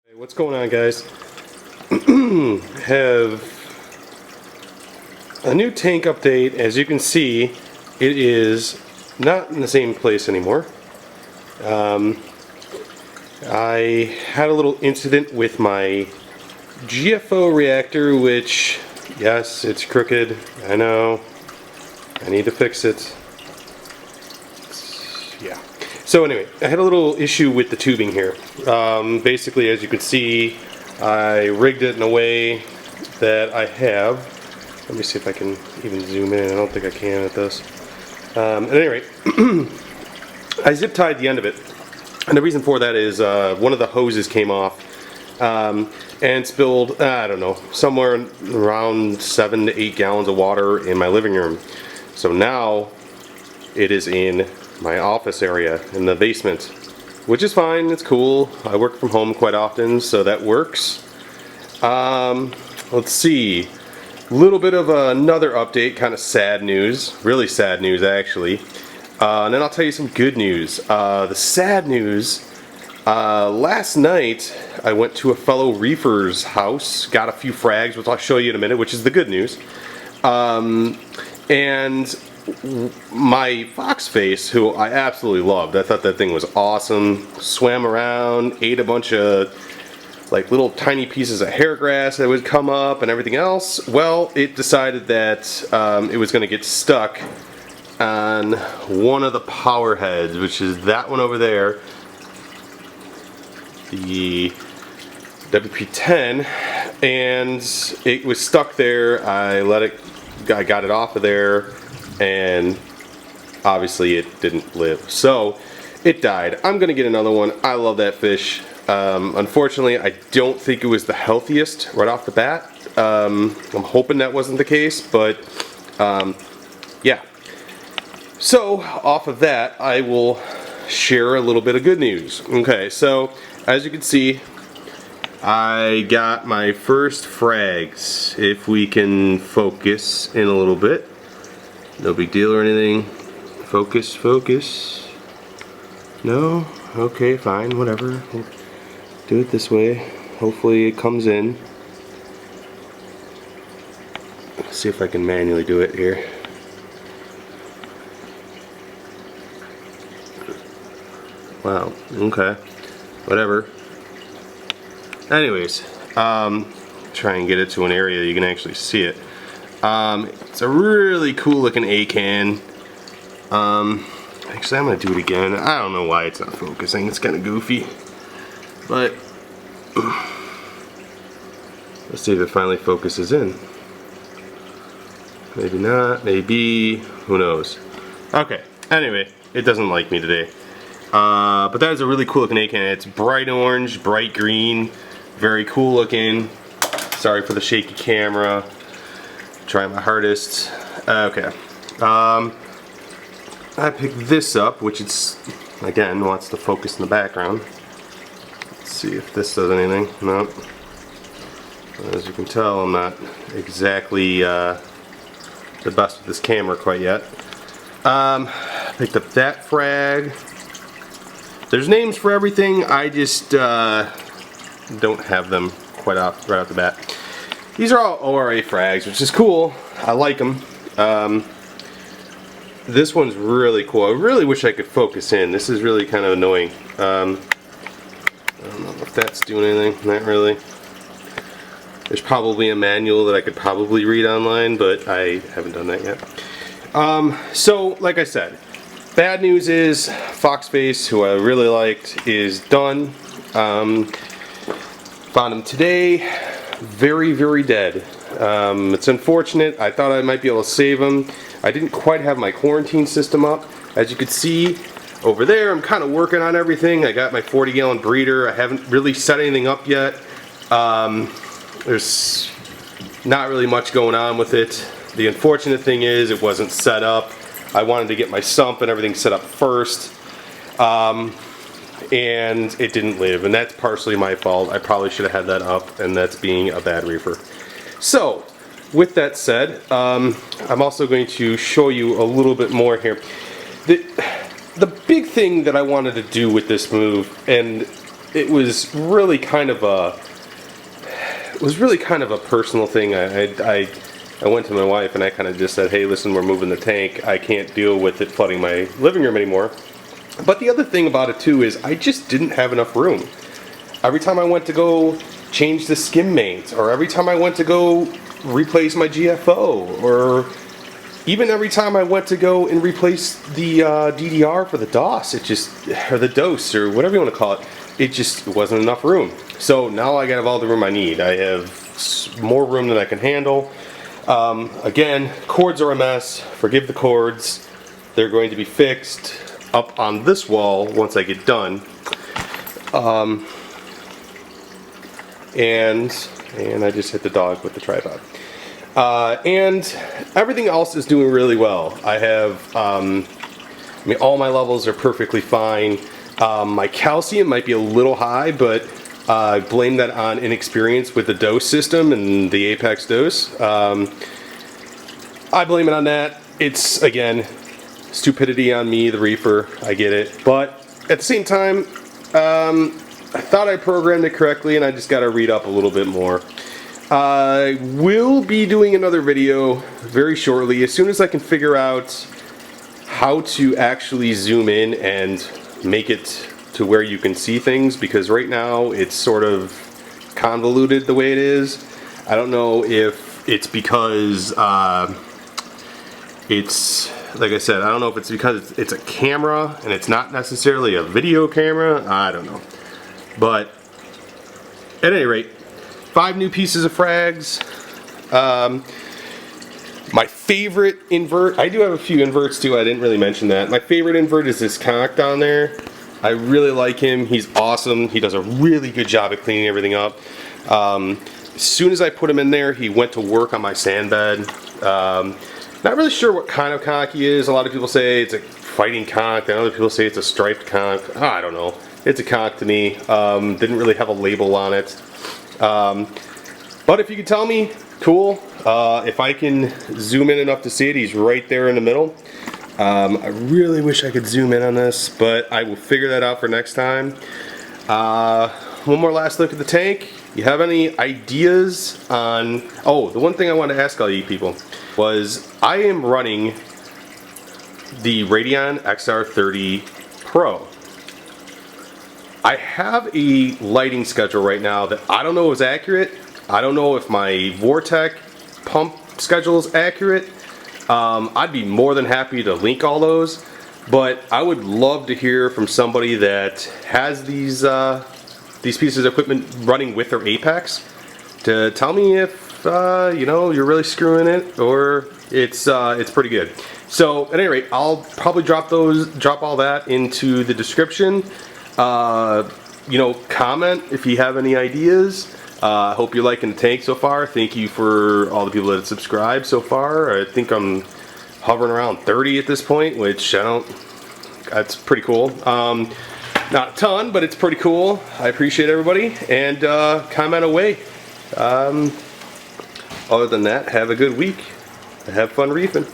Hey, what's going on, guys? Have a new tank update. As you can see, it is not in the same place anymore. I had a little incident with my GFO reactor, which, yes, it's crooked. I know. I need to fix it. Yeah. So anyway, I had a little issue with the tubing here. Basically, as you can see, I rigged it in a way that I have. Let me see if I can even zoom in. I don't think I can at this. At any rate, I zip tied the end of it. And the reason for that is one of the hoses came off and spilled, I don't know, somewhere around 7 to 8 gallons of water in my living room. So now it is in my office area in the basement, which is fine. It's cool. I work from home quite often, so that works. Let's see. A little bit of another update, kind of sad news, really sad news actually. And then I'll tell you some good news. The sad news, last night I went to a fellow reefer's house, got a few frags, which I'll show you in a minute, which is the good news. And my fox face, who I absolutely loved, I thought that thing was awesome, swam around, ate a bunch of like little tiny pieces of hair grass that would come up and everything else. Well, it decided that it was going to get stuck on one of the power heads, which is that one over there, the WP10, and it was stuck there. I got it off of there, and obviously it didn't live, so it died. I'm gonna get another one. I love that fish. Unfortunately, I don't think it was the healthiest right off the bat. I'm hoping that wasn't the case, but yeah. So off of that, I will share a little bit of good news. Okay, so as you can see, I got my first frags. If we can focus in a little bit. No big deal or anything. Focus, focus. No? Okay, fine, whatever. We'll do it this way. Hopefully it comes in. Let's see if I can manually do it here. Wow, okay. Whatever. Anyways, try and get it to an area you can actually see it. It's a really cool looking A-can. Actually, I'm gonna do it again. I don't know why it's not focusing. It's kind of goofy, but let's see if it finally focuses in. Maybe not. Maybe. Who knows? Okay. Anyway, it doesn't like me today. But that is a really cool looking A-can. It's bright orange, bright green, very cool looking. Sorry for the shaky camera. Try my hardest. Okay. I picked this up, which it's, again, wants to focus in the background. Let's see if this does anything. Nope. As you can tell, I'm not exactly the best with this camera quite yet. Picked up that frag. There's names for everything. I just don't have them quite right off the bat. These are all ORA frags, which is cool. I like them. This one's really cool. I really wish I could focus in. This is really kind of annoying. I don't know if that's doing anything. Not really. There's probably a manual that I could probably read online, but I haven't done that yet. So, like I said, bad news is Foxface, who I really liked, is done. Found him today. Very, very dead. It's unfortunate. I thought I might be able to save him. I didn't quite have my quarantine system up. As you can see over there, I'm kind of working on everything. I got my 40-gallon breeder. I haven't really set anything up yet. There's not really much going on with it. The unfortunate thing is it wasn't set up. I wanted to get my sump and everything set up first. And it didn't live, and that's partially my fault. I probably should have had that up, and that's being a bad reefer. So, with that said, I'm also going to show you a little bit more here. The big thing that I wanted to do with this move, and it was really kind of a personal thing. I went to my wife and I kind of just said, hey, listen, we're moving the tank. I can't deal with it flooding my living room anymore. But the other thing about it too is I just didn't have enough room. Every time I went to go change the skim mains, or every time I went to go replace my GFO, or even every time I went to go and replace the DDR for the DOS, or the DOS, or whatever you want to call it, it just wasn't enough room. So now I have all the room I need. I have more room than I can handle. Again, cords are a mess. Forgive the cords. They're going to be fixed up on this wall once I get done. And I just hit the dog with the tripod. And everything else is doing really well. I have, all my levels are perfectly fine. My calcium might be a little high, but I blame that on inexperience with the dose system and the Apex dose. I blame it on that. It's, again, stupidity on me, the reefer. I get it. But at the same time, I thought I programmed it correctly, and I just got to read up a little bit more. I will be doing another video very shortly as soon as I can figure out how to actually zoom in and make it to where you can see things, because right now it's sort of convoluted the way it is. I don't know if it's because it's, like I said, I don't know if it's because it's a camera and it's not necessarily a video camera. I don't know. But at any rate, 5 new pieces of frags. My favorite invert, I do have a few inverts too, I didn't really mention that. My favorite invert is this conch down there. I really like him, he's awesome. He does a really good job at cleaning everything up. As soon as I put him in there, he went to work on my sand bed. Not really sure what kind of conch he is. A lot of people say it's a fighting conch, and other people say it's a striped conch. I don't know. It's a conch to me. Didn't really have a label on it. But if you could tell me, cool. If I can zoom in enough to see it, he's right there in the middle. I really wish I could zoom in on this, but I will figure that out for next time. One more last look at the tank. You have any ideas on... Oh, the one thing I wanted to ask all you people was, I am running the Radeon XR30 Pro. I have a lighting schedule right now that I don't know is accurate. I don't know if my Vortec pump schedule is accurate. I'd be more than happy to link all those, but I would love to hear from somebody that has these pieces of equipment running with their Apex to tell me if you're really screwing it or it's pretty good. So at any rate, I'll probably drop all that into the description. Comment if you have any ideas. I hope you're liking the tank so far. Thank you for all the people that have subscribed so far. I think I'm hovering around 30 at this point, which that's pretty cool. Not a ton, but it's pretty cool. I appreciate everybody, and comment away. Other than that, have a good week. Have fun reefing.